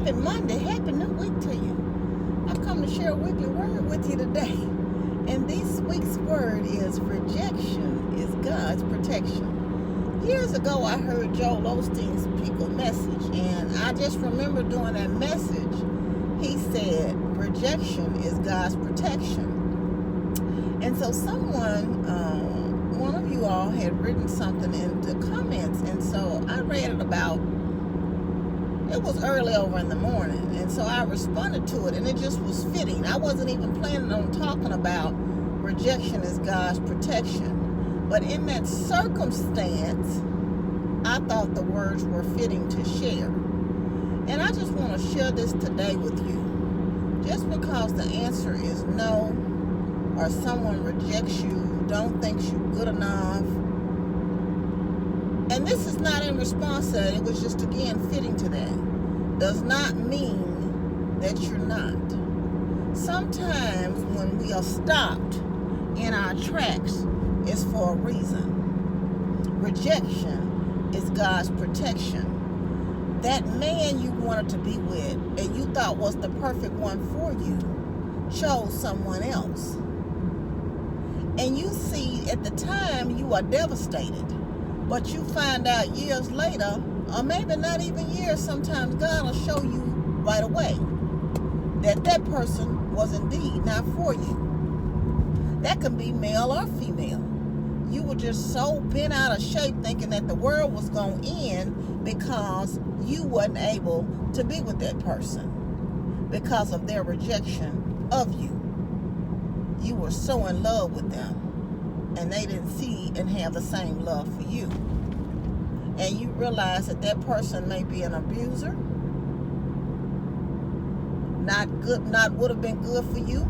Happy Monday, happy new week to you. I come to share a weekly word with you today. And this week's word is rejection is God's protection. Years ago, I heard Joel Osteen speak a message, and I just remember during that message, he said, rejection is God's protection. And so one of you all had written something in the comments, and so I read it it was early over in the morning, and so I responded to it, and it just was fitting. I wasn't even planning on talking about rejection is God's protection, but in that circumstance, I thought the words were fitting to share. And I just want to share this today with you. Just because the answer is no, or someone rejects you, don't think you're good enough, and this is not in response to that, it was just again fitting to that, does not mean that you're not. Sometimes when we are stopped in our tracks, it's for a reason. Rejection is God's protection. That man you wanted to be with and you thought was the perfect one for you chose someone else. And you see, at the time, you are devastated. But you find out years later, or maybe not even years, sometimes God will show you right away that person was indeed not for you. That can be male or female. You were just so bent out of shape thinking that the world was going to end because you wasn't able to be with that person because of their rejection of you. You were so in love with them, and they didn't see and have the same love for you. And you realize that person may be an abuser, not would have been good for you.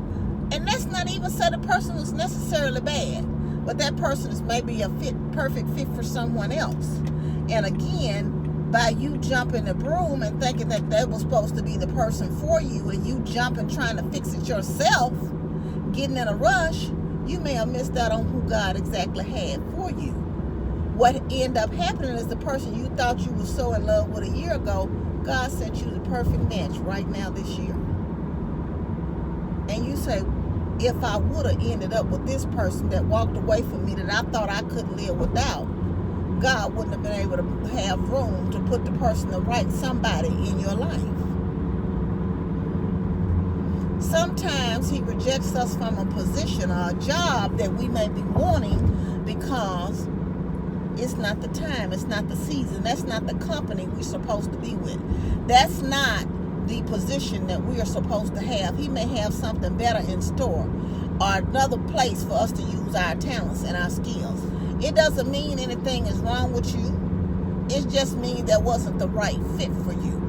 And that's not even say the person was necessarily bad, but that person is maybe a perfect fit for someone else. And again, by you jumping the broom and thinking that was supposed to be the person for you, and you jumping trying to fix it yourself, getting in a rush, you may have missed out on who God exactly had for you. What ended up happening is the person you thought you were so in love with a year ago, God sent you the perfect match right now this year. And you say, if I would have ended up with this person that walked away from me that I thought I couldn't live without, God wouldn't have been able to have room to put the person, the right somebody in your life. Sometimes he rejects us from a position or a job that we may be wanting because it's not the time, it's not the season, that's not the company we're supposed to be with. That's not the position that we are supposed to have. He may have something better in store or another place for us to use our talents and our skills. It doesn't mean anything is wrong with you. It just means that wasn't the right fit for you.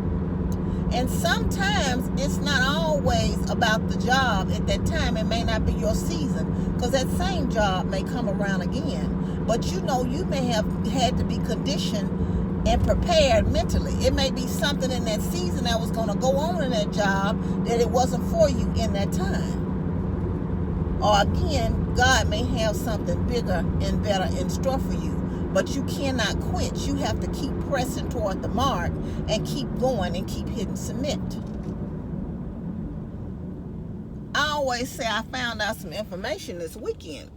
And sometimes it's not always about the job at that time. It may not be your season, because that same job may come around again. But you may have had to be conditioned and prepared mentally. It may be something in that season that was going to go on in that job that it wasn't for you in that time. Or again, God may have something bigger and better in store for you. But you cannot quit. You have to keep pressing toward the mark and keep going and keep hitting submit. I always say I found out some information this weekend.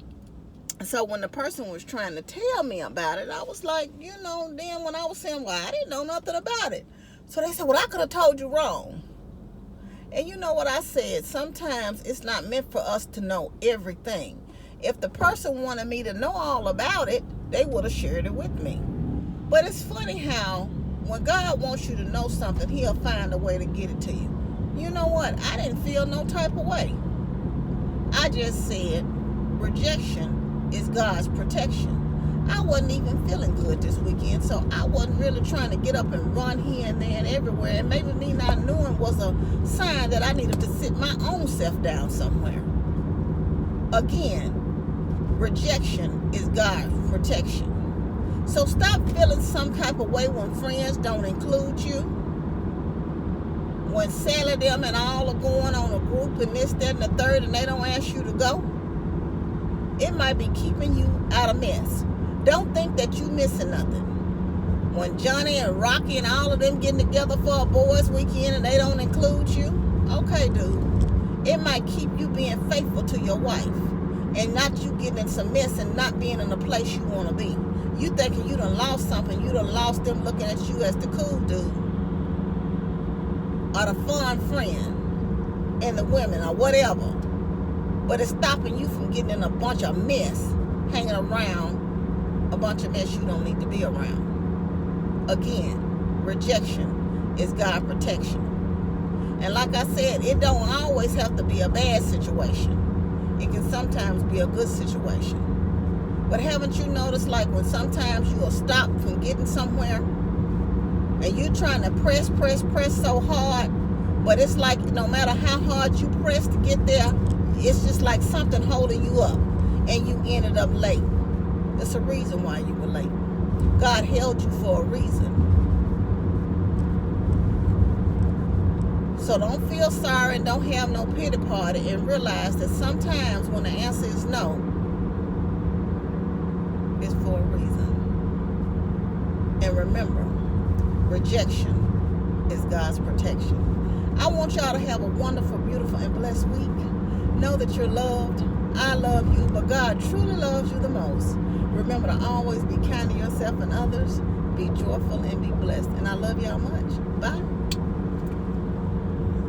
So when the person was trying to tell me about it, I was like, then when I was saying, well, I didn't know nothing about it. So they said, well, I could have told you wrong. And you know what I said? Sometimes it's not meant for us to know everything. If the person wanted me to know all about it, they would have shared it with me. But it's funny how when God wants you to know something, he'll find a way to get it to you. You know what? I didn't feel no type of way. I just said rejection is God's protection. I wasn't even feeling good this weekend, so I wasn't really trying to get up and run here and there and everywhere. And maybe me not knowing was a sign that I needed to sit my own self down somewhere. Again, rejection is God's protection. So stop feeling some type of way when friends don't include you. When Sally them and all are going on a group and this, that, and the third, and they don't ask you to go. It might be keeping you out of mess. Don't think that you're missing nothing. When Johnny and Rocky and all of them getting together for a boys' weekend and they don't include you, okay, dude. It might keep you being faithful to your wife and not you getting in some mess and not being in the place you want to be. You thinking you done lost something. You done lost them looking at you as the cool dude or the fun friend and the women or whatever. But it's stopping you from getting in a bunch of mess, hanging around a bunch of mess you don't need to be around. Again, rejection is God's protection. And like I said, it don't always have to be a bad situation. It can sometimes be a good situation. But haven't you noticed, like, when sometimes you will stop from getting somewhere and you're trying to press so hard, but it's like no matter how hard you press to get there, it's just like something holding you up and you ended up late. There's a reason why you were late. God held you for a reason. So don't feel sorry and don't have no pity party, and realize that sometimes when the answer is no, it's for a reason. And remember, rejection is God's protection. I want y'all to have a wonderful, beautiful, and blessed week. Know that you're loved. I love you, but God truly loves you the most. Remember to always be kind to yourself and others. Be joyful and be blessed. And I love y'all much. Bye.